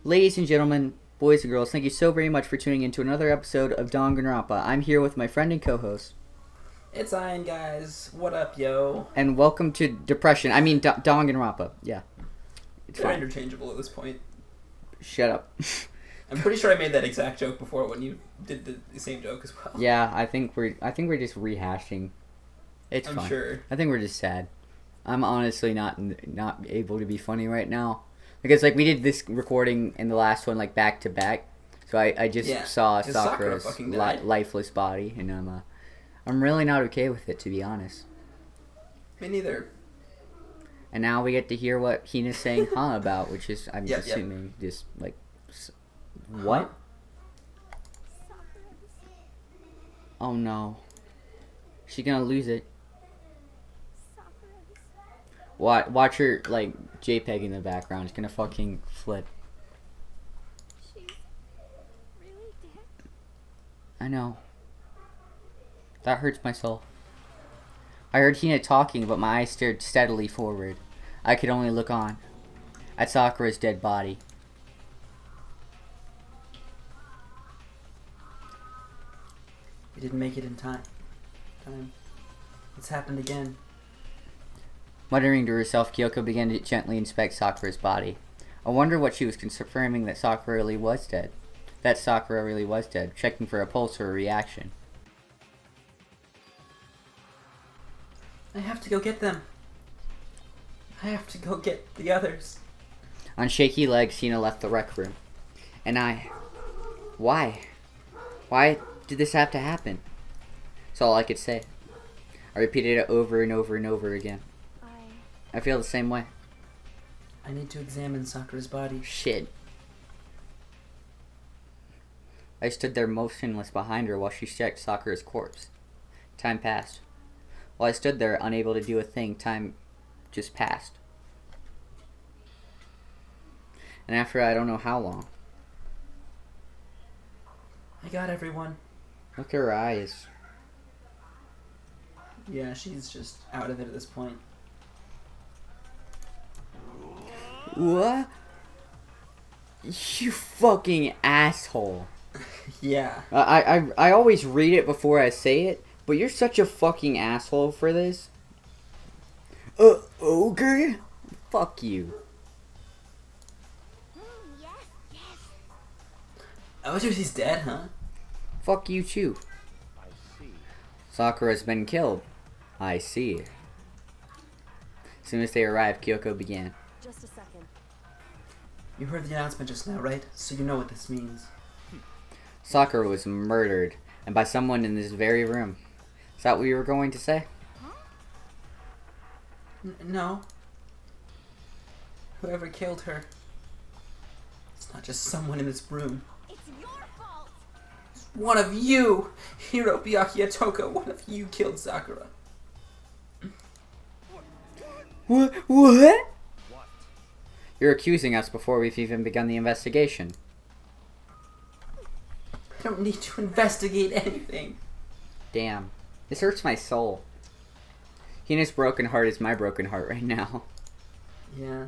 Ladies and gentlemen, boys and girls, thank you so very much for tuning in to another episode of Danganronpa. I'm here with my friend and co-host. It's Ian, guys. What up, yo? And welcome to Depression. I mean, Danganronpa. Yeah. It's They're fine. interchangeable at this point. Shut up. I'm pretty sure I made that exact joke before when you did the same joke as well. Yeah, I think we're just rehashing. It's I'm fine. sure. I think we're just sad. I'm honestly not able to be funny right now. Because, like, we did this recording and the last one, like, back to back. So I just saw Sakura Sakura's fucking died. lifeless body, and I'm really not okay with it, to be honest. Me neither. And now we get to hear what Hina's saying huh about, which is, I'm assuming, just, like, what? Oh, no. She's gonna lose it. Watch her, like, JPEG in the background. It's gonna fucking flip. She's really dead. I know. That hurts my soul. I heard Hina talking, but my eyes stared steadily forward. I could only look on. At Sakura's dead body. We didn't make it in time. It's happened again. Muttering to herself, Kyoko began to gently inspect Sakura's body. I wonder what she was confirming that Sakura really was dead. That Sakura really was dead, checking for a pulse or a reaction. I have to go get them. I have to go get the others. On shaky legs, Hina left the rec room. And Why? Why did this have to happen? That's all I could say. I repeated it over and over and over again. I feel the same way. I need to examine Sakura's body. Shit. I stood there motionless behind her while she checked Sakura's corpse. Time passed. While I stood there, unable to do a thing, time just passed. And after I don't know how long. I got everyone. Look at her eyes. Yeah, she's just out of it at this point. What? You fucking asshole. Yeah. I always read it before I say it, but you're such a fucking asshole for this. Ogre? Fuck you. Yes. Oh, he's dead, huh? Fuck you too. Sakura's been killed. I see. As soon as they arrived, Kyoko began. Just a second. You heard the announcement just now, right? So you know what this means. Sakura was murdered, and by someone in this very room. Is that what you were going to say? No. Whoever killed her. It's not just someone in this room. It's your fault. It's one of you! Hiro Byakuya, one of you killed Sakura. What? You're accusing us before we've even begun the investigation. I don't need to investigate anything. Damn. This hurts my soul. Hina's broken heart is my broken heart right now. Yeah.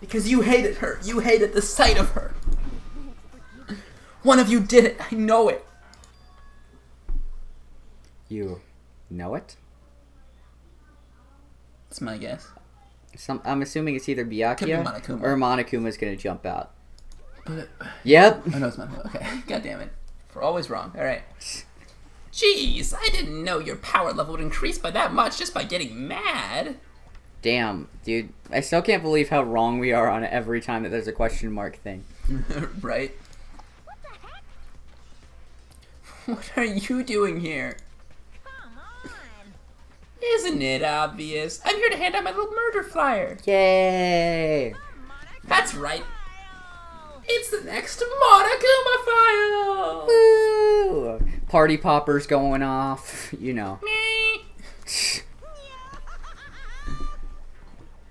Because you hated her. You hated the sight of her. One of you did it. I know it. You know it? That's my guess. I'm assuming it's either Could be Byakuya Monokuma. or Monokuma's gonna jump out. But Yep. oh no, it's Monokuma. Okay. God damn it. We're always wrong. Alright. Jeez, I didn't know your power level would increase by that much just by getting mad. Damn, dude. I still can't believe how wrong we are on it every time that there's a question mark thing. Right? What are you doing here? Come on. Isn't it obvious? I'm here to hand out my little murder flyer. Yay! That's right. It's the next Monokuma file. Woo! Party poppers going off, you know.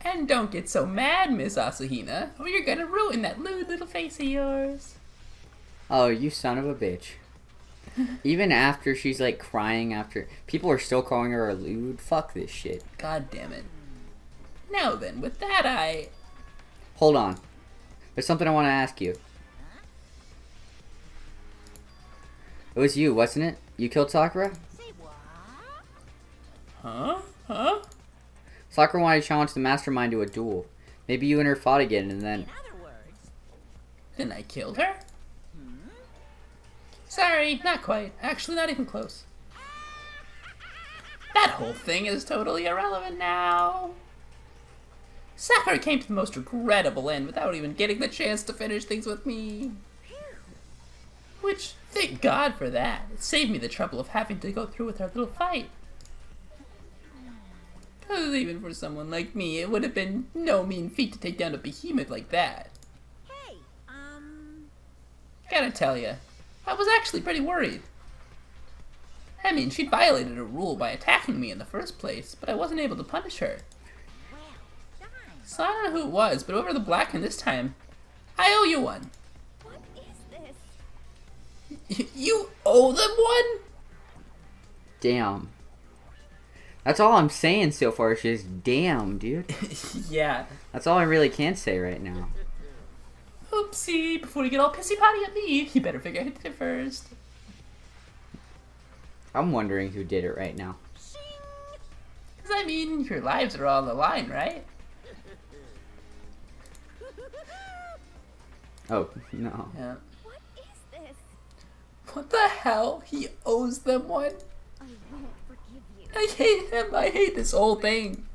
And don't get so mad, Miss Asahina, or you're gonna ruin that lewd little face of yours. Oh, you son of a bitch. Even after she's like crying after, people are still calling her a lewd. Fuck this shit. God damn it. Now then, with that Hold on. There's something I want to ask you. It was you, wasn't it? You killed Sakura? Say what? Huh? Sakura wanted to challenge the mastermind to a duel. Maybe you and her fought again and then... In other words, Then I killed her? Sorry, not quite. Actually, not even close. That whole thing is totally irrelevant now. Sakura came to the most regrettable end without even getting the chance to finish things with me. Which, thank God for that. It saved me the trouble of having to go through with our little fight. Because even for someone like me, it would have been no mean feat to take down a behemoth like that. hey, Gotta tell ya, I was actually pretty worried. I mean, she'd violated a rule by attacking me in the first place, but I wasn't able to punish her. well, darn. So I don't know who it was, but whoever the black one this time, I owe you one. What is this? You owe them one? Damn. That's all I'm saying so far is just damn, dude. Yeah. That's all I really can say right now. Oopsie, before you get all pissy potty at me, you better figure out who did it first. I'm wondering who did it right now. Because I mean, your lives are all on the line, right? Oh, no. Yeah. What is this? What the hell? He owes them one? I won't forgive you. I hate him. I hate this whole thing.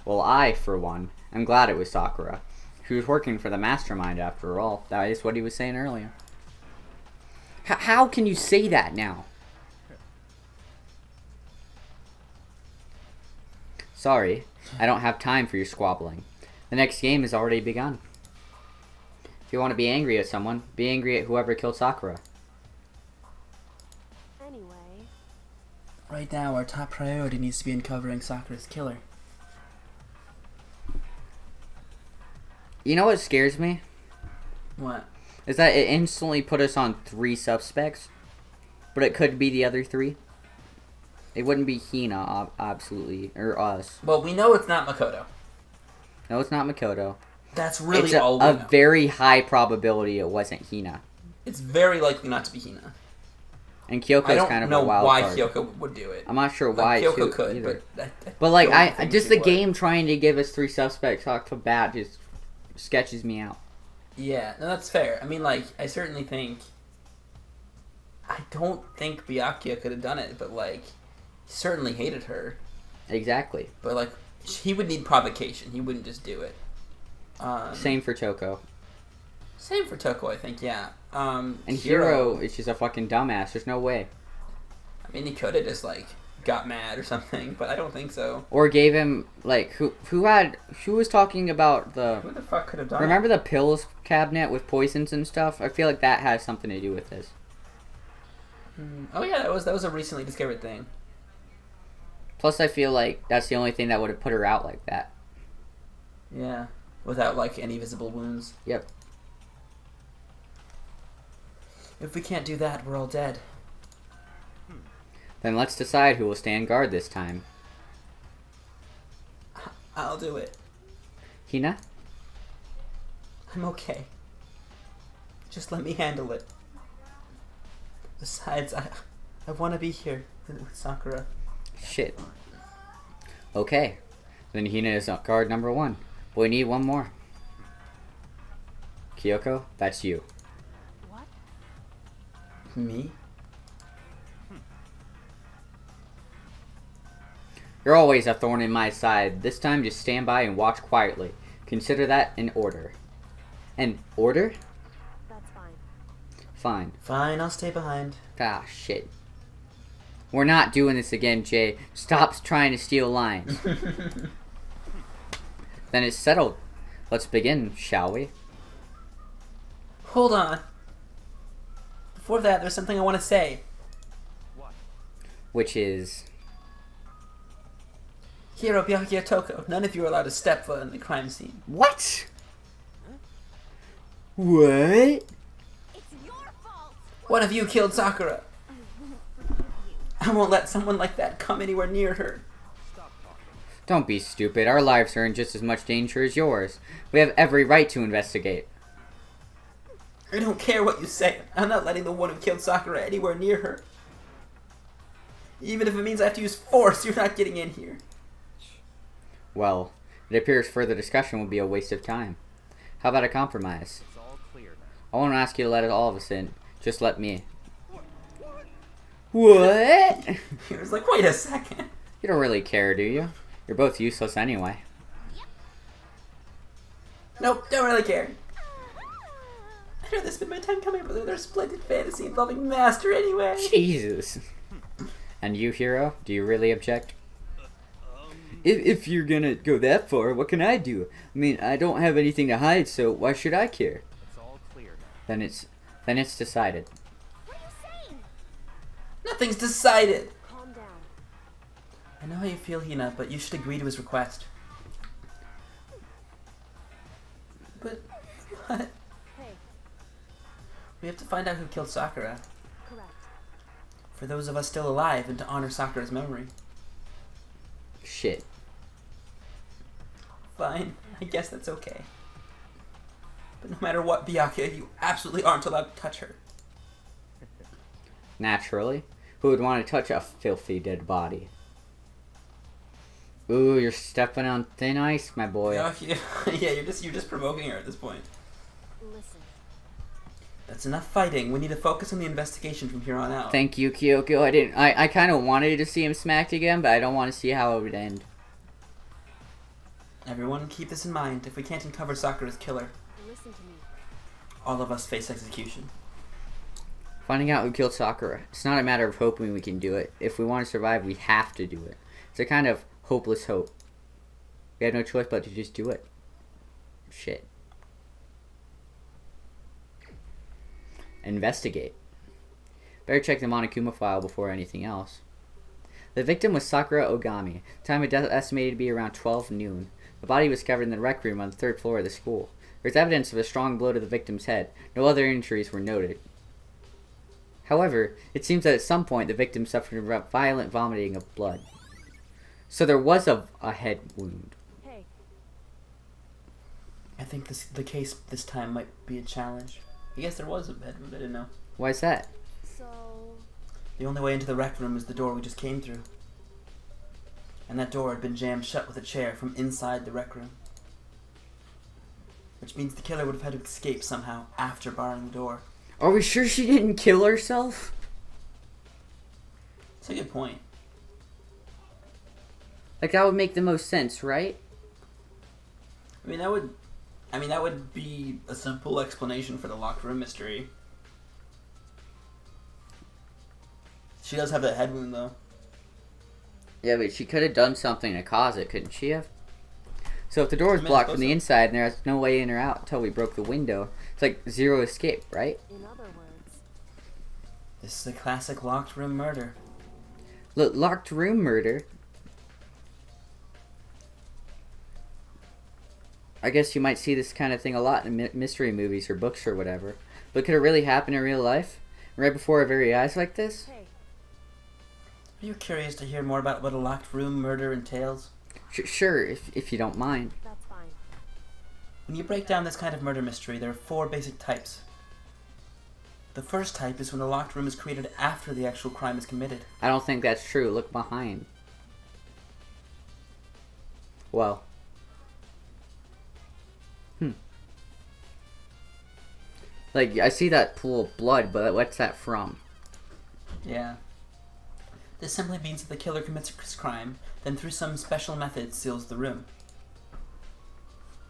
Well, I, for one, am glad it was Sakura. She was working for the mastermind after all. That is what he was saying earlier. How can you say that now? Sorry, I don't have time for your squabbling. The next game has already begun. If you want to be angry at someone, be angry at whoever killed Sakura. Anyway, Right now, our top priority needs to be uncovering Sakura's killer. You know what scares me? What? Is that it instantly put us on 3 suspects. But it could be the other 3. It wouldn't be Hina, absolutely, or us. Well, we know it's not Makoto. No, it's not Makoto. That's really It's all we a know. very high probability it wasn't Hina. It's very likely not to be Hina. And I Kyoko's don't kind of know a wild why card. Kyoko would do it. I'm not sure Like, why Kyoko too, could, either. but Like don't think just she the would. game trying to give us 3 suspects off the bat just sketches me out. Yeah, no, that's fair. I mean, like, I certainly think... I don't think Byakuya could have done it, but, like, he certainly hated her. Exactly. But, like, he would need provocation. He wouldn't just do it. Same for Choco. Same for Toko, I think, yeah. And Hiro is just a fucking dumbass. There's no way. I mean, he could have just, like, got mad or something, but I don't think so. Or gave him like who was talking about the Who the fuck could have done remember the pills cabinet with poisons and stuff? I feel like that has something to do with this. it? Oh, yeah, that was a recently discovered thing. Plus, I feel like that's the only thing that would have put her out like that. Yeah. Without, like, any visible wounds. Yep. If we can't do that, we're all dead. Then let's decide who will stand guard this time. I'll do it. Hina? I'm okay. Just let me handle it. Besides, I want to be here with Sakura. Shit. Okay. Then Hina is guard number 1. But we need one more. Kyoko, that's you. what? Me? You're always a thorn in my side. This time, just stand by and watch quietly. Consider that an order. An order? That's fine. Fine. Fine, I'll stay behind. Ah, shit. We're not doing this again, Jay. Stop trying to steal lines. Then it's settled. Let's begin, shall we? Hold on. Before that, there's something I want to say. Which is... Hiro, Byakuya, Toko, none of you are allowed to step foot in the crime scene. What? What? It's your fault. One of you killed Sakura. I won't forgive you. I won't let someone like that come anywhere near her. Don't be stupid. Our lives are in just as much danger as yours. We have every right to investigate. I don't care what you say. I'm not letting the one who killed Sakura anywhere near her. Even if it means I have to use force, you're not getting in here. Well, it appears further discussion will be a waste of time. How about a compromise? It's all clear now. I won't ask you to let all of us in. Just let me. What? He was like, wait a second. You don't really care, do you? You're both useless anyway. Nope, don't really care. I'd rather spend my time coming up with another splendid fantasy involving Master anyway. Jesus. And you, Hero? Do you really object? If you're gonna go that far, what can I do? I mean, I don't have anything to hide, so why should I care? It's all clear now. Then it's decided. What are you saying? Nothing's decided. Calm down. I know how you feel, Hina, but you should agree to his request. But what? Hey, We have to find out who killed Sakura. correct. For those of us still alive, and to honor Sakura's memory. Shit. Fine, I guess that's okay. But no matter what, Byakuya, you absolutely aren't allowed to touch her. Naturally. Who would want to touch a filthy dead body? Ooh, you're stepping on thin ice, my boy. Byakuya, yeah, you're just provoking her at this point. Listen. That's enough fighting. We need to focus on the investigation from here on out. Thank you, Kyoko. I kind of wanted to see him smacked again, but I don't want to see how it would end. Everyone, keep this in mind. If we can't uncover Sakura's killer, Listen to me. all of us face execution. Finding out who killed Sakura. It's not a matter of hoping we can do it. If we want to survive, we have to do it. It's a kind of hopeless hope. We have no choice but to just do it. Shit. Investigate. Better check the Monokuma file before anything else. The victim was Sakura Ogami. Time of death estimated to be around 12 noon. The body was discovered in the rec room on the 3rd floor of the school. There's evidence of a strong blow to the victim's head. No other injuries were noted. However, it seems that at some point the victim suffered violent vomiting of blood. So there was a head wound. Hey, I think the case this time might be a challenge. I guess there was a head wound, I didn't know. Why is that? so... The only way into the rec room is the door we just came through. And that door had been jammed shut with a chair from inside the rec room. Which means the killer would have had to escape somehow after barring the door. Are we sure she didn't kill herself? That's a good point. Like, that would make the most sense, right? I mean, that would be a simple explanation for the locked room mystery. She does have that head wound, though. Yeah, but she could have done something to cause it, couldn't she have? So if the door is I mean, I blocked suppose from the so. inside and there's no way in or out until we broke the window, it's like zero escape, right? In other words, This is a classic locked room murder. Look, locked room murder. I guess you might see this kind of thing a lot in mystery movies or books or whatever. But could it really happen in real life? Right before our very eyes like this? hey, Are you curious to hear more about what a locked room murder entails? Sure, if you don't mind. that's fine. When you break down this kind of murder mystery, there are 4 basic types. The first type is when a locked room is created after the actual crime is committed. I don't think that's true. Look behind. Well. Like, I see that pool of blood, but what's that from? Yeah. This simply means that the killer commits his crime, then through some special method seals the room.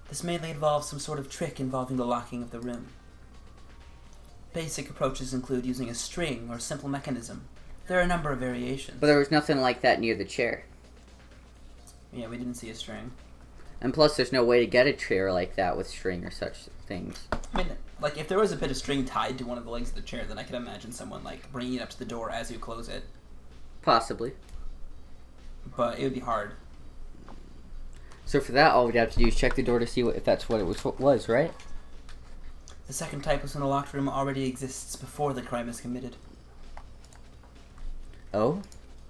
This mainly involves some sort of trick involving the locking of the room. Basic approaches include using a string or simple mechanism. There are a number of variations. But there was nothing like that near the chair. Yeah, we didn't see a string. And plus, there's no way to get a chair like that with string or such things. I mean, like, if there was a bit of string tied to one of the legs of the chair, then I could imagine someone, like, bringing it up to the door as you close it. Possibly. But it would be hard. So for that, all we'd have to do is check the door to see if that's what it was, right? The second type is when a locked room already exists before the crime is committed. Oh?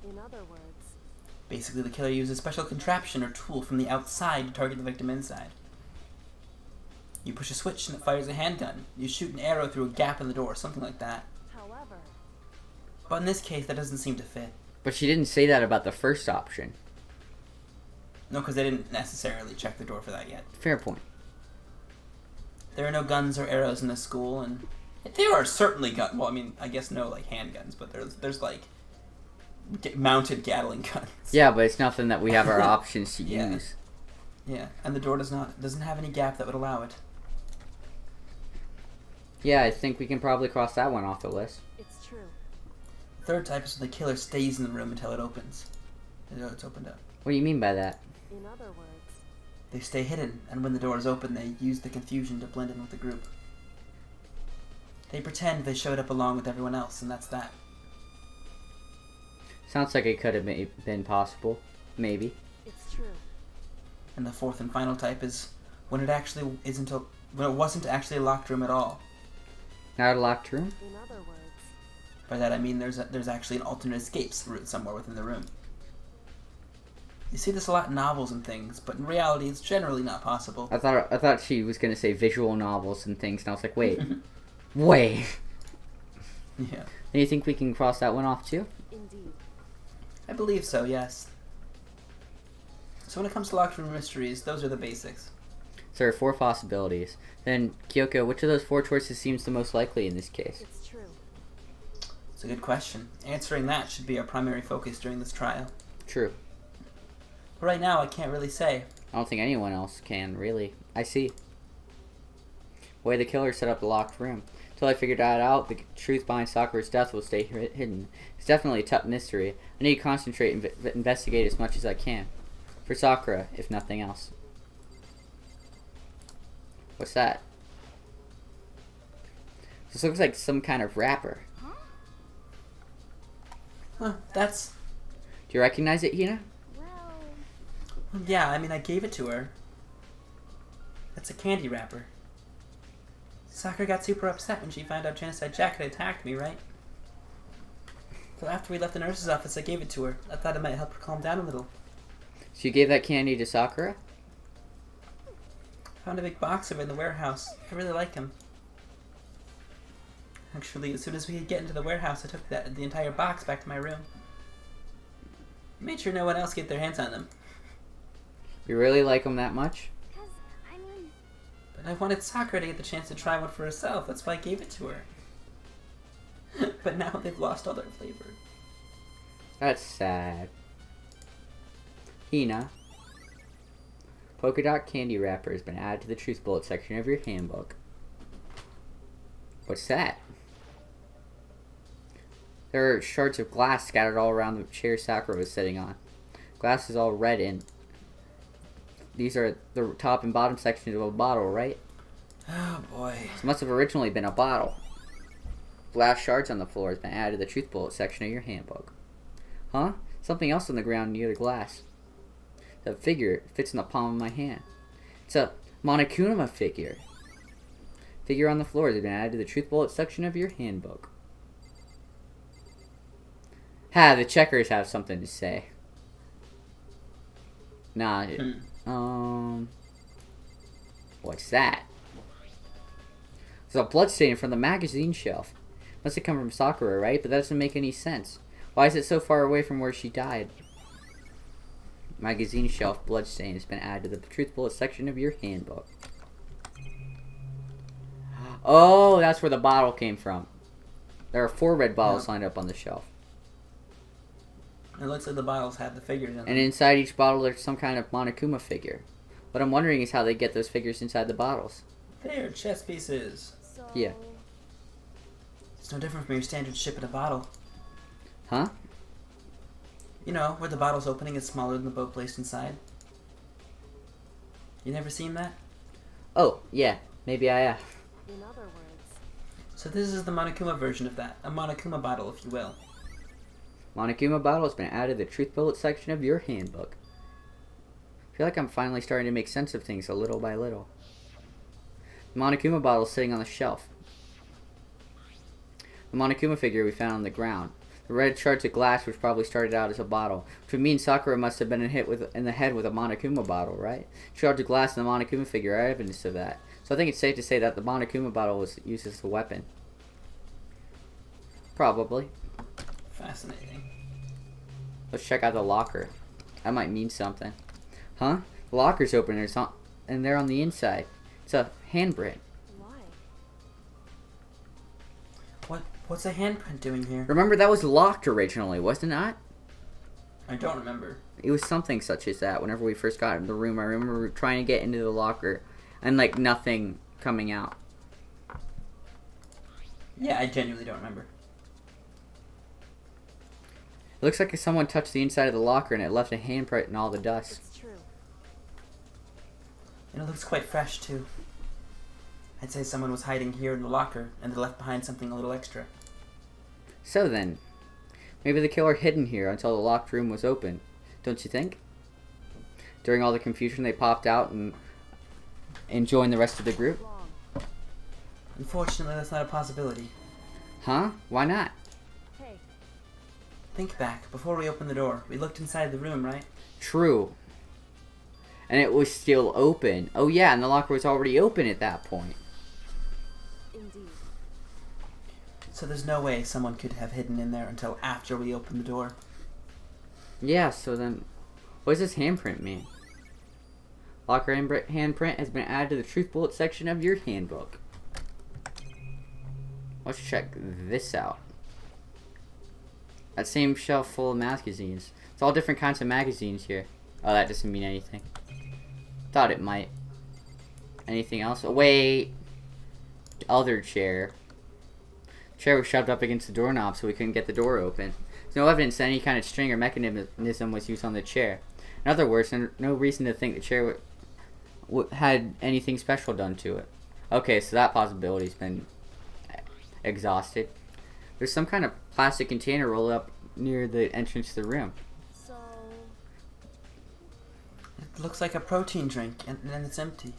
In other words, Basically, the killer used a special contraption or tool from the outside to target the victim inside. You push a switch and it fires a handgun. You shoot an arrow through a gap in the door, something like that. However, But in this case, that doesn't seem to fit. But she didn't say that about the first option. No, because they didn't necessarily check the door for that yet. Fair point. There are no guns or arrows in this school, and there are certainly guns. Well, I mean, I guess no like handguns, but there's like mounted Gatling guns. Yeah, but it's nothing that we have our options to Yeah. use. Yeah, and the door doesn't have any gap that would allow it. Yeah, I think we can probably cross that one off the list. it's true. The third type is when the killer stays in the room until it opens. Until it's opened up. What do you mean by that? In other words, They stay hidden, and when the door is open, they use the confusion to blend in with the group. They pretend they showed up along with everyone else, and that's that. Sounds like it could have been possible. Maybe. it's true. And the fourth and final type is when it wasn't actually a locked room at all. Not a locked room? In other words, By that I mean there's actually an alternate escape route somewhere within the room. You see this a lot in novels and things, but in reality it's generally not possible. I thought she was gonna say visual novels and things, and I was like, wait. Wait. Yeah. And you think we can cross that one off too? indeed. I believe so, yes. So when it comes to locked room mysteries, those are the basics. So there are 4 possibilities. Then, Kyoko, which of those 4 choices seems the most likely in this case? It's true. It's a good question. Answering that should be our primary focus during this trial. True. But right now I can't really say. I don't think anyone else can, really. I see. The way the killer set up the locked room. Until I figured that out, the truth behind Sakura's death will stay hidden. It's definitely a tough mystery. I need to concentrate and investigate as much as I can. For Sakura, if nothing else. What's that? This looks like some kind of wrapper. Huh, that's... Do you recognize it, Hina? Well, Yeah, I mean, I gave it to her. That's a candy wrapper. Sakura got super upset when she found out Genocide Jack had attacked me, right? So after we left the nurse's office, I gave it to her. I thought it might help her calm down a little. So you gave that candy to Sakura? Found a big box of it in the warehouse. I really like them. Actually, as soon as we could get into the warehouse, I took the entire box back to my room. Made sure no one else get their hands on them. You really like them that much? because, I mean, But I wanted Sakura to get the chance to try one for herself. That's why I gave it to her. But now they've lost all their flavor. That's sad. Hina. Polka dot candy wrapper has been added to the truth bullet section of your handbook. What's that? There are shards of glass scattered all around the chair Sakura was sitting on. Glass is all red and these are the top and bottom sections of a bottle, right? Oh boy. This must have originally been a bottle. Glass shards on the floor has been added to the truth bullet section of your handbook. Huh? Something else on the ground near the glass. The figure fits in the palm of my hand. It's a Monokuma figure. Figure on the floor has been added to the truth bullet section of your handbook. Ha, the checkers have something to say. Nah, what's that? There's a bloodstain from the magazine shelf. Must have come from Sakura, right? But that doesn't make any sense. Why is it so far away from where she died? Magazine shelf bloodstain has been added to the truth bullet section of your handbook. Oh, that's where the bottle came from. There are 4 red bottles lined up on the shelf. It looks like the bottles have the figures in them. And inside each bottle there's some kind of Monokuma figure. What I'm wondering is how they get those figures inside the bottles. They're chess pieces. so... Yeah. It's no different from your standard ship in a bottle. Huh? You know, where the bottle's opening is smaller than the boat placed inside. You never seen that? Oh, yeah. Maybe I have. In other words, So this is the Monokuma version of that. A Monokuma bottle, if you will. Monokuma Bottle has been added to the truth bullet section of your handbook. I feel like I'm finally starting to make sense of things a little by little. The Monokuma Bottle is sitting on the shelf. The Monokuma figure we found on the ground. The red shards of glass, which probably started out as a bottle, which would mean Sakura must have been hit in the head with a Monokuma bottle, right? Shards of glass and the Monokuma figure are evidence of that. So I think it's safe to say that the Monokuma bottle was used as a weapon. Probably. Fascinating. Let's check out the locker. That might mean something. Huh? The locker's open and they're on the inside. It's a handprint. Why? What's a handprint doing here? Remember, that was locked originally, wasn't it? I don't remember. It was something such as that. Whenever we first got in the room, I remember trying to get into the locker and, like, nothing coming out. Yeah, I genuinely don't remember. It looks like someone touched the inside of the locker and it left a handprint in all the dust. It's true. And it looks quite fresh, too. I'd say someone was hiding here in the locker and they left behind something a little extra. So then, maybe the killer hidden here until the locked room was open. Don't you think? During all the confusion, they popped out and joined the rest of the group. Wrong. Unfortunately, that's not a possibility. Huh? Why not? Hey, Think back. Before we opened the door, we looked inside the room, right? True. And it was still open. Oh yeah, and the locker was already open at that point. indeed. So there's no way someone could have hidden in there until after we opened the door. Yeah, so then, what does this handprint mean? Locker handprint has been added to the truth bullet section of your handbook. Let's check this out. That same shelf full of magazines. It's all different kinds of magazines here. Oh, that doesn't mean anything. Thought it might. Anything else? Oh, wait. Other chair. Chair was shoved up against the doorknob so we couldn't get the door open. There's no evidence that any kind of string or mechanism was used on the chair. In other words, there's no reason to think the chair had anything special done to it. Okay, so that possibility's been exhausted. There's some kind of plastic container rolled up near the entrance to the room. So, It looks like a protein drink, and it's empty.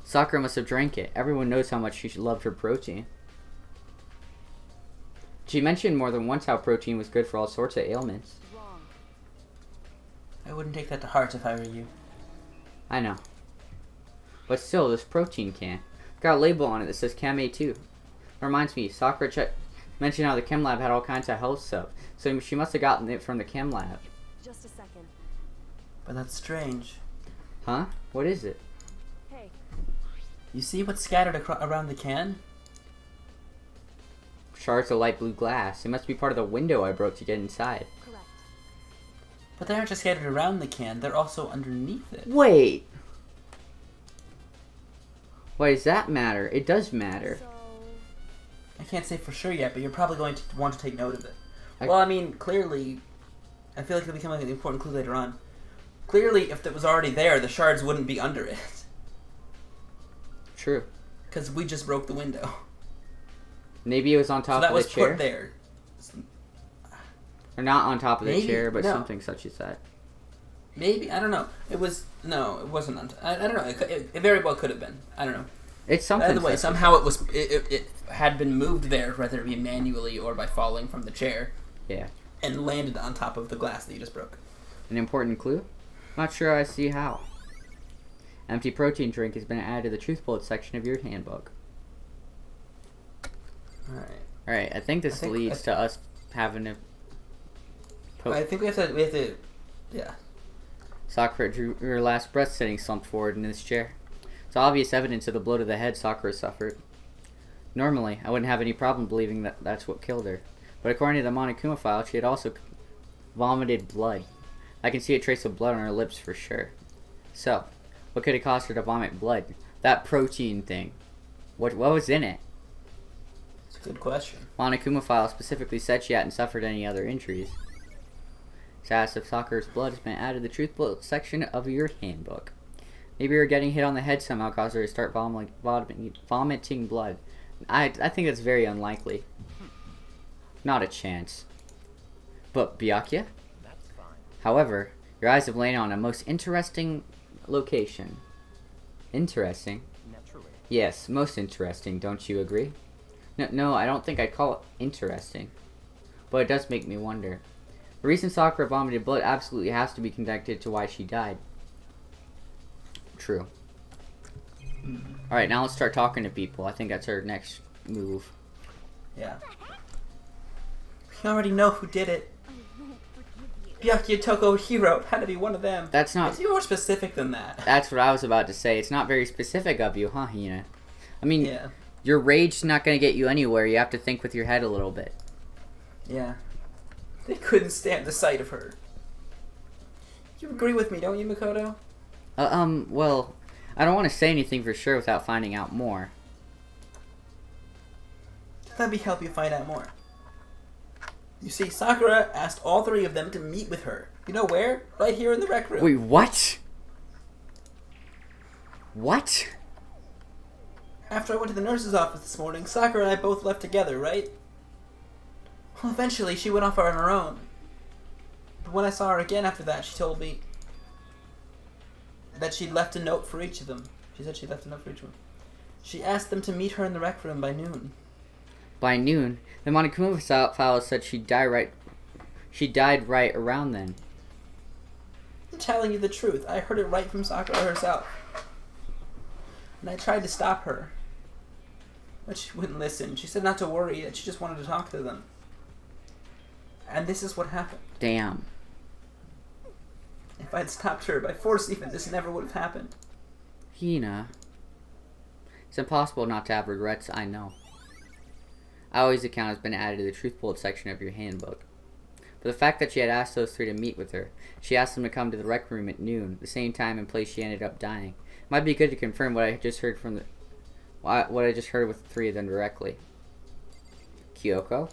Sakura must have drank it. Everyone knows how much she loved her protein. She mentioned more than once how protein was good for all sorts of ailments. wrong. I wouldn't take that to heart if I were you. I know. But still, this protein can. Got a label on it that says Chem A2. Reminds me, Sakura mentioned how the chem lab had all kinds of health stuff. So she must have gotten it from the chem lab. Just a second. But that's strange. Huh? What is it? Hey, You see what's scattered around the can? Shards of light blue glass. It must be part of the window I broke to get inside. correct. But they aren't just scattered around the can, they're also underneath it. Wait! Why does that matter? It does matter. So, I can't say for sure yet, but you're probably going to want to take note of it. I- Well, I mean, clearly, I feel like it'll become like an important clue later on. Clearly, if it was already there, the shards wouldn't be under it. True. Because we just broke the window. Maybe it was on So top that of was the chair. put there. Or not on top of the Maybe, chair, but no. something such as that. Maybe, I don't know. It was, no, it wasn't on I don't know. It very well could have been. I don't know. It's something By the way, such as somehow it had been moved there, whether it be manually or by falling from the chair, that. Yeah. and landed on top of the glass that you just broke. An important clue? Not sure I see how. Empty protein drink has been added to the truth bullet section of your handbook. Alright. Alright, I think this leads to us having to I think we have to, yeah. Sakura drew her last breath sitting slumped forward in this chair. It's obvious evidence of the blow to the head Sakura suffered. Normally, I wouldn't have any problem believing that that's what killed her. But according to the Monokuma file, she had also vomited blood. I can see a trace of blood on her lips for sure. So, what could have caused her to vomit blood? That protein thing. What was in it? It's a good question. Monokuma file specifically said she hadn't suffered any other injuries. Status of Sakura's blood has been added to the truth bullet section of your handbook. Maybe her getting hit on the head somehow caused her to start vomiting blood. I think that's very unlikely. Not a chance. But Byakuya? That's fine. However, your eyes have lain on a most interesting location. Interesting? Naturally. Yes, most interesting, don't you agree? No, I don't think I'd call it interesting. but it does make me wonder. The reason Sakura vomited blood absolutely has to be connected to why she died. True. Alright, now let's start talking to people. I think that's our next move. Yeah. We already know who did it. Byakuya Toko Hero. It had to be one of them. That's not... It's even more specific than that. That's what I was about to say. It's not very specific of you, huh, Hina? I mean, Yeah. your rage's not going to get you anywhere. You have to think with your head a little bit. Yeah. They couldn't stand the sight of her. You agree with me, don't you, Makoto? Well, I don't want to say anything for sure without finding out more. Let me help you find out more. You see, Sakura asked all three of them to meet with her. You know where? Right here in the rec room. Wait, what? What? After I went to the nurse's office this morning, Sakura and I both left together, right? Well, eventually she went off on her own. But when I saw her again after that, she told me that she'd left a note for each of them. She said she left a note for each of them. She asked them to meet her in the rec room by noon. By noon, the Monokuma file said she died right around then. I'm telling you the truth. I heard it right from Sakura herself. And I tried to stop her. But she wouldn't listen. She said not to worry, that she just wanted to talk to them. And this is what happened. Damn. If I'd stopped her by force even, this never would have happened. Hina. It's impossible not to have regrets, I know. Aoi's account has been added to the truth bullet section of your handbook. But the fact that she had asked those three to meet with her, she asked them to come to the rec room at noon, the same time and place she ended up dying. It might be good to confirm what I just heard from what I just heard with the three of them directly. Kyoko?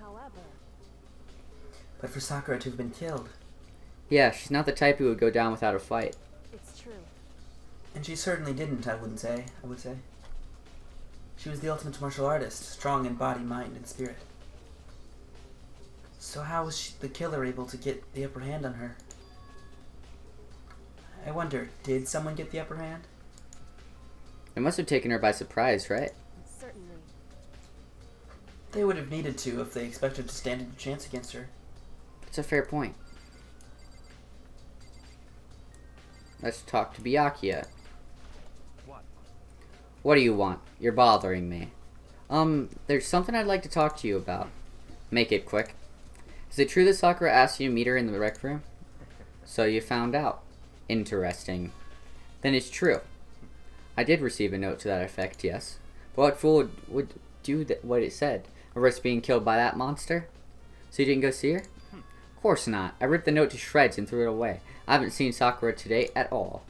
However, But for Sakura to have been killed. Yeah, she's not the type who would go down without a fight. it's true. And she certainly didn't, I would say. She was the ultimate martial artist, strong in body, mind, and spirit. So how was the killer able to get the upper hand on her? I wonder, did someone get the upper hand? It must have taken her by surprise, right? Certainly. They would have needed to if they expected to stand a chance against her. That's a fair point. Let's talk to Byakuya. What? What do you want? You're bothering me. There's something I'd like to talk to you about. Make it quick. Is it true that Sakura asked you to meet her in the rec room? So you found out. Interesting. Then it's true. I did receive a note to that effect, yes. But what fool would do what it said? Risk being killed by that monster? So you didn't go see her? Of course not. I ripped the note to shreds and threw it away. I haven't seen Sakura today at all.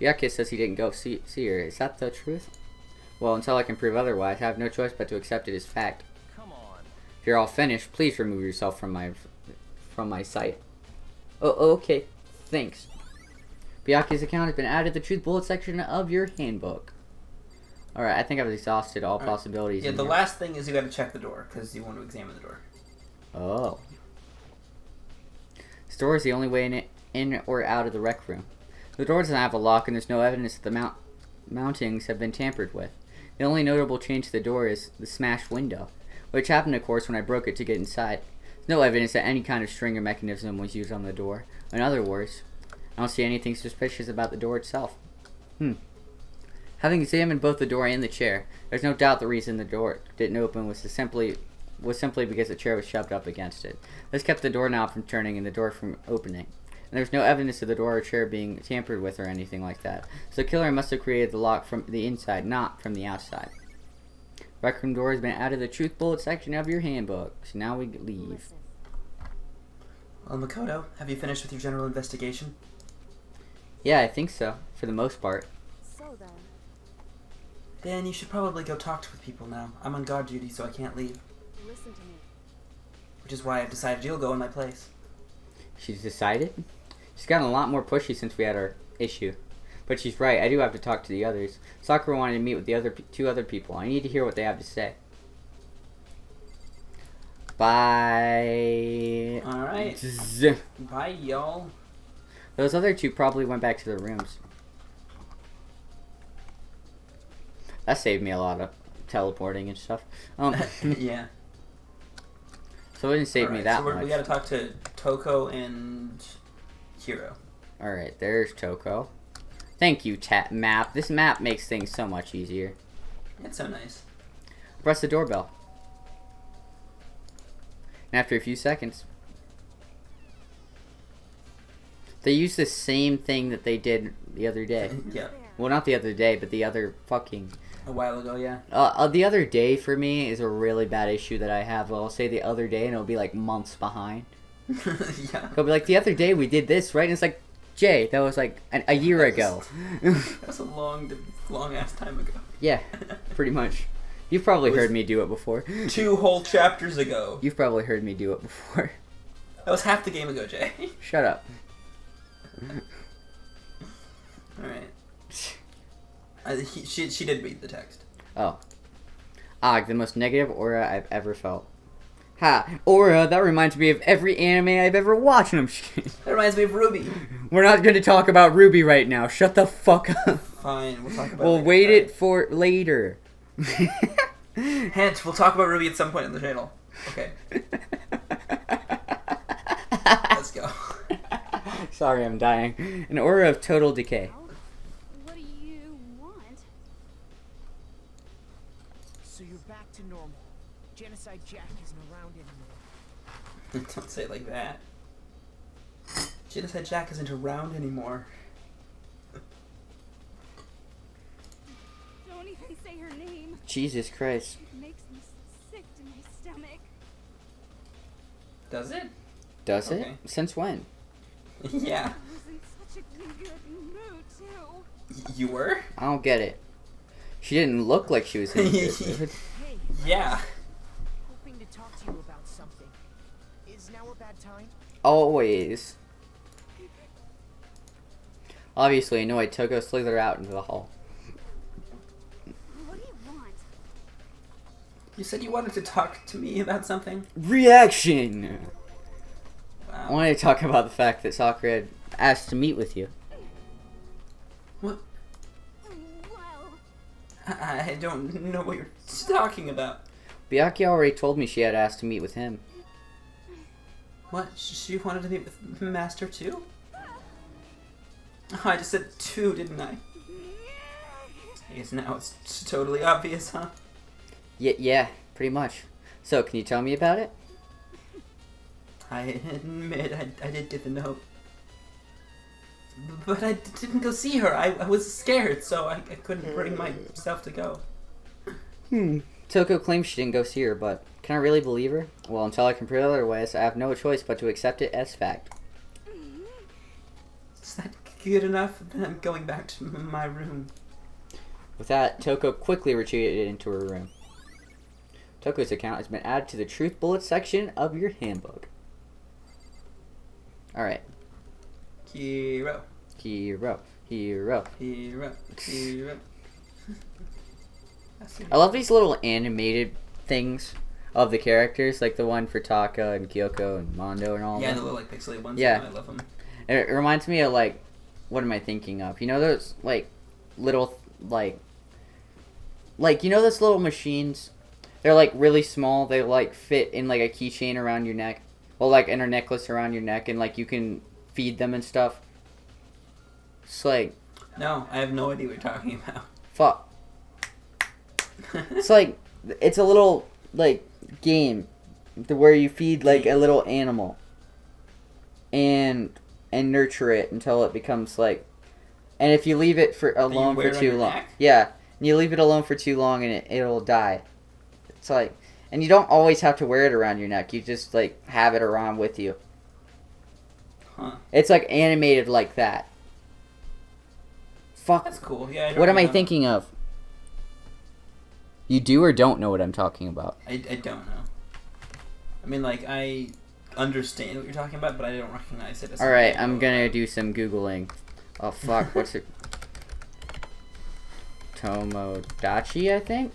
Byakuya says he didn't go see her. Is that the truth? Well, until I can prove otherwise, I have no choice but to accept it as fact. Come on. If you're all finished, please remove yourself from my sight. Oh, okay. Thanks. Byakuya's account has been added to the truth bullet section of your handbook. Alright, I think I've exhausted all possibilities. Yeah, in the here. last thing is you gotta check the door, because you want to examine the door. Oh. This door is the only way in or out of the rec room. The door doesn't have a lock, and there's no evidence that the mountings have been tampered with. The only notable change to the door is the smashed window, which happened, of course, when I broke it to get inside. There's no evidence that any kind of string or mechanism was used on the door. In other words, I don't see anything suspicious about the door itself. Having examined both the door and the chair, there's no doubt the reason the door didn't open was simply because the chair was shoved up against it. This kept the doorknob from turning and the door from opening. And there's no evidence of the door or chair being tampered with or anything like that. So the killer must have created the lock from the inside, not from the outside. Rec room door has been added to the truth bullet section of your handbook. So now we leave. Listen. Well, Makoto, have you finished with your general investigation? Yeah, I think so, for the most part. So then, Then you should probably go talk with people now. I'm on guard duty, so I can't leave. listen to me. Which is why I've decided you'll go in my place. She's decided? She's gotten a lot more pushy since we had our issue. But she's right, I do have to talk to the others. Sakura wanted to meet with the two other people. I need to hear what they have to say. Bye. Alright. Zzz. Bye, y'all. Those other two probably went back to their rooms. That saved me a lot of teleporting and stuff. Yeah. So it didn't save me Alright, that so we much. gotta talk to Toko and Hiro. Alright, there's Toko. Thank you, map. This map makes things so much easier. It's so nice. Press the doorbell. And after a few seconds, they use the same thing that they did the other day. Yeah. Well, not the other day, but the other fucking... A while ago, yeah. The other day for me is a really bad issue that I have. I'll say the other day and it'll be like months behind. Yeah. It'll be like, the other day we did this, right? And it's like, Jay, that was like a year ago. That was a long ass time ago. Yeah, pretty much. You've probably It was- heard me do it before. 2 whole chapters ago. You've probably heard me do it before. That was half the game ago, Jay. Shut up. Alright. She did read the text. Oh. Ah, the most negative aura I've ever felt. Ha! Aura, that reminds me of every anime I've ever watched. I'm just kidding. That reminds me of Ruby. We're not going to talk about Ruby right now. Shut the fuck up. Fine, we'll talk about We'll it later. wait it for later. Hint, we'll talk about Ruby at some point in the channel. Okay. Let's go. Sorry, I'm dying. An aura of total decay. What do you want? So you're back to normal. Genocide Jack isn't around anymore. Don't say it like that. Genocide Jack isn't around anymore. Don't even say her name. Jesus Christ. It makes me sick to my stomach. Does it? Does it? Okay. Since when? Yeah. I was in such a good mood, too. You were? I don't get it. She didn't look like she was in a good mood. Hey, Yeah. hoping to talk to you about something. Is now a bad time? Always. Obviously, annoyed, Toko slithered out into the hall. What do you want? You said you wanted to talk to me about something? Reaction! I Wow. wanted to talk about the fact that Sakura had asked to meet with you. What? Well, I don't know what you're talking about. Byakuya already told me she had asked to meet with him. What? She wanted to meet with Master 2? Oh, I just said 2, didn't I? I guess now it's totally obvious, huh? Yeah, pretty much. So, can you tell me about it? I admit I did get the note. But I didn't go see her. I was scared, so I couldn't bring myself to go. Toko claims she didn't go see her, but can I really believe her? Well, until I can prove otherwise, I have no choice but to accept it as fact. Is that good enough? Then I'm going back to my room. With that, Toko quickly retreated into her room. Toko's account has been added to the Truth Bullet section of your handbook. Alright. Hero. Hero. Hero. Hero. I love these little animated things of the characters, like the one for Taka and Kyoko and Mondo and all Yeah, of the them. little like pixelated ones. Yeah. I love them. It reminds me of like, what am I thinking of? You know those like little like you know those little machines? They're like really small. They like fit in like a keychain around your neck. Well, like in a necklace around your neck, and like you can feed them and stuff. It's like No, I have no idea what you're talking about. fuck. It's like it's a little like game where you feed like a little animal and nurture it until it becomes like, and if you leave it for alone wear for it on too your long, neck? yeah, and you leave it alone for too long and it'll die. It's like, and you don't always have to wear it around your neck. You just like have it around with you. Huh. It's like animated like that. Fuck. That's cool. Yeah. I don't What am I know. thinking of? You do or don't know what I'm talking about? I don't know. I mean, like, I understand what you're talking about, but I don't recognize it as Alright, something I I'm know gonna about. do some Googling. Oh fuck, what's it? Tomodachi, I think?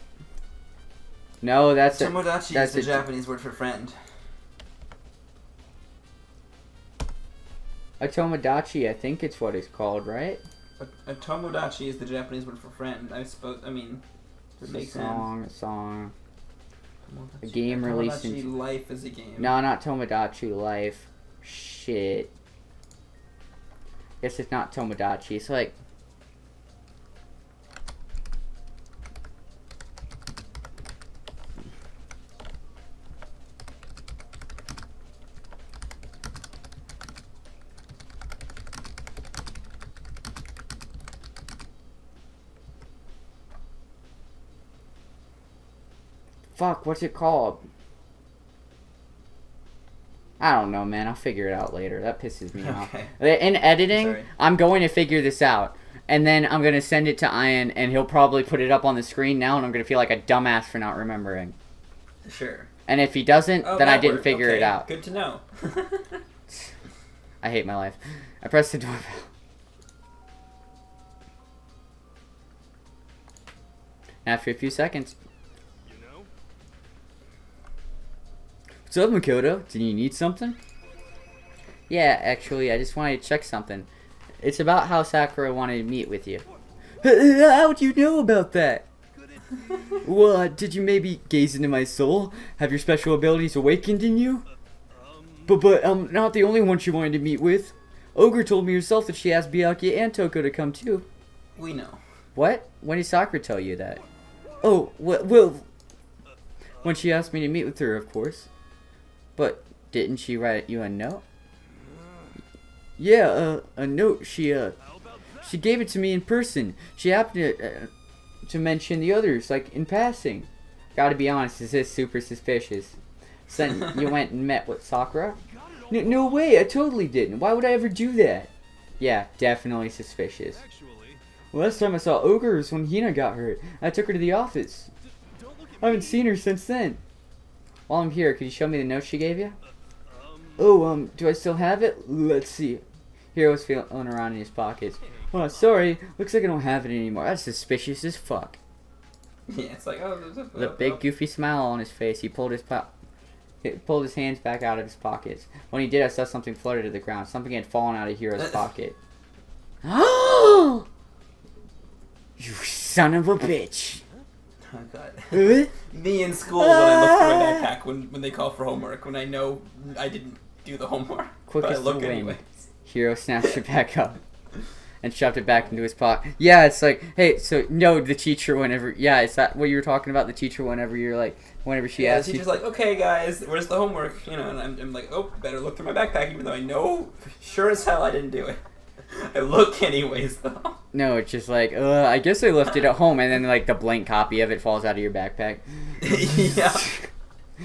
No, that's it. Tomodachi that's is the a- Japanese word for friend. A Tomodachi, I think it's what it's called, right? A Tomodachi is the Japanese word for friend. I suppose. I mean, it makes sense. Song. A game released Tomodachi in... Life is a game. No, not Tomodachi Life. Shit. Guess it's not Tomodachi. It's like... Fuck, what's it called? I don't know, man. I'll figure it out later. That pisses me off. In editing, Sorry. I'm going to figure this out. And then I'm going to send it to Ian, and he'll probably put it up on the screen now, and I'm going to feel like a dumbass for not remembering. Sure. And if he doesn't, Oh, then I that didn't worked. figure Okay, it out. Good to know. I hate my life. I pressed the doorbell. After a few seconds. What's up, Makoto? Did you need something? Yeah, actually, I just wanted to check something. It's about how Sakura wanted to meet with you. How'd you know about that? Well, did you maybe gaze into my soul? Have your special abilities awakened in you? But I'm not the only one she wanted to meet with. Ogre told me herself that she asked Byakuya and Toko to come too. We know. What? When did Sakura tell you that? Oh, well, when she asked me to meet with her, of course. But didn't she write you a note? Yeah, a note. She gave it to me in person. She happened to mention the others, like, in passing. Gotta be honest, this is super suspicious. Then you went and met with Sakura? No way, I totally didn't. Why would I ever do that? Yeah, definitely suspicious. Last time I saw Ogre was when Hina got hurt. I took her to the office. I haven't seen her since then. While I'm here, could you show me the note she gave you? Oh, do I still have it? Let's see. Hiro was feeling around in his pockets. Oh, sorry. Looks like I don't have it anymore. That's suspicious as fuck. Yeah, it's like, oh, there's a... With a big goofy smile on his face, he pulled his hands back out of his pockets. When he did, I saw something flutter to the ground. Something had fallen out of Hiro's pocket. Oh! You son of a bitch! Oh, God. Me in school when I look for my backpack when they call for homework, when I know I didn't do the homework. Quick but I as the look wind, anyways. Hiro snatched it back up and shoved it back into his pocket. Yeah, it's like, hey, so no, the teacher whenever, yeah, is that what you were talking about? The teacher whenever you're like, whenever she asks the teacher's you, like, okay, guys, where's the homework? You know, and I'm like, oh, better look through my backpack, even though I know, sure as hell, I didn't do it. I look anyways, though. No, it's just like, I guess I left it at home, and then like the blank copy of it falls out of your backpack. Yeah.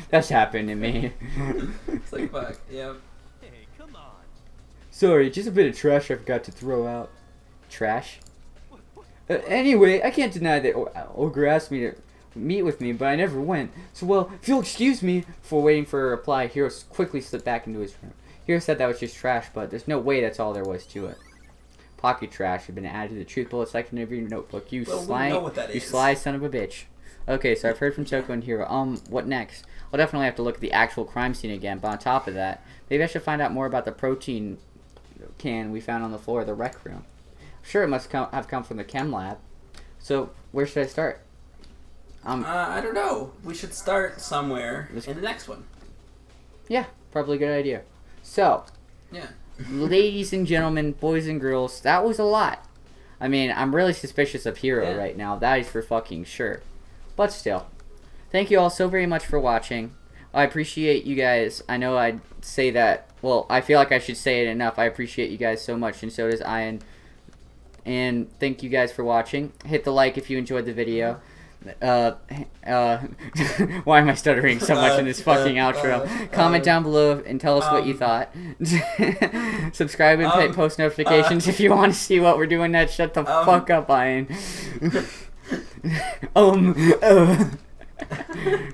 That's happened to me. It's like, fuck, yeah. Hey, come on. Sorry, just a bit of trash I forgot to throw out. Trash? Anyway, I can't deny that Ogre asked me to meet with me, but I never went. So, well, if you'll excuse me for waiting for a reply, Hiro quickly slipped back into his room. Hiro said that was just trash, but there's no way that's all there was to it. Pocket trash had been added to the truth bullet section of your notebook. You Well, we sly, know what that you is. sly son of a bitch. Okay, so I've heard from Toko and Hiro. What next? I'll definitely have to look at the actual crime scene again, but on top of that, maybe I should find out more about the protein can we found on the floor of the rec room. I'm sure it must have come from the chem lab. So, where should I start? I don't know. We should start somewhere in the next one. Yeah, probably a good idea. So, Yeah. ladies and gentlemen, boys and girls, that was a lot. I mean, I'm really suspicious of Hiro right now. That is for fucking sure. But still, thank you all so very much for watching. I appreciate you guys. I know I'd say that. Well, I feel like I should say it enough. I appreciate you guys so much, and so does Ian. And thank you guys for watching. Hit the like if you enjoyed the video. Why am I stuttering so much in this fucking outro? Comment down below and tell us what you thought. Subscribe and hit post notifications if you want to see what we're doing next. Shut the fuck up, Ian.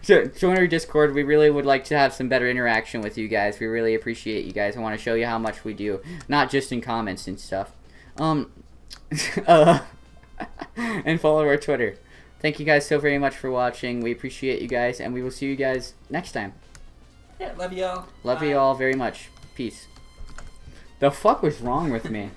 So join our Discord. We really would like to have some better interaction with you guys. We really appreciate you guys. I want to show you how much we do, not just in comments and stuff. And follow our Twitter. Thank you guys so very much for watching. We appreciate you guys, and we will see you guys next time. Yeah, love y'all. Love you all very much. Peace. The fuck was wrong with me?